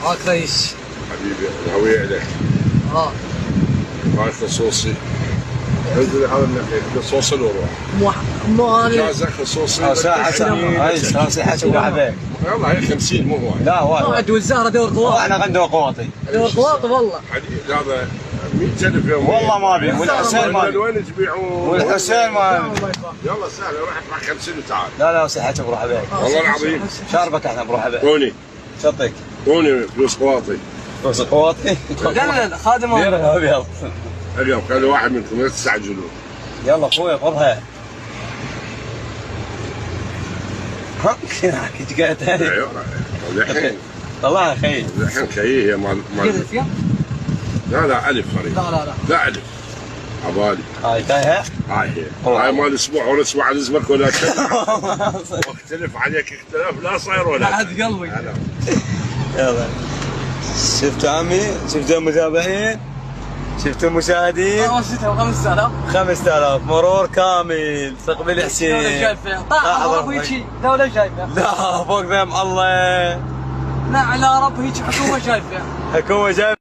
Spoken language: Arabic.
معك ريس. حبيبي الهوية لك. هاي خصوصي. انزل هذا من خصوصي وروح. مو انا جازك خصوصي. ساعة هاي نصيحة وحبيب. يلا هي 50 مو هواي. لا واحد والزهرة دور قواطي. احنا غندور قواطي. دور قواطي والله. حديد هذا 100,000 يوم. والله ما ابي والحسين ما ابي. وين تبيعون؟ والحسين ما ابي. يلا سهل روح ادفع 50 وتعال. لا نصيحتك بروح حبيب. والله العظيم. شاربك احنا بروح حبيب. هوني شطك. هوني فلوس قواطي. فلوس قواطي. قلل خادم ابيض. اليوم خلي واحد منكم لا تستعجلون. يلا اخوي خذها. ها كنت قاعد الحين طلعها خيي. الحين خيي هي مال لا الف فريق. لا الف عبالي. هاي تايها. هاي هي مال اسبوع ولا اسبوع على اسمك ولا اختلف عليك اختلاف لا صاير ولا حد قلبي. يلا شفت عمي، شفتوا المتابعين، شفتوا المشاهدين. 5000 مرور كامل استقبل حسين. طاح هيك دولة شايفة. لا فوق ذم الله. لا على رب هيك حكومة شايفة. حكومة جايبة.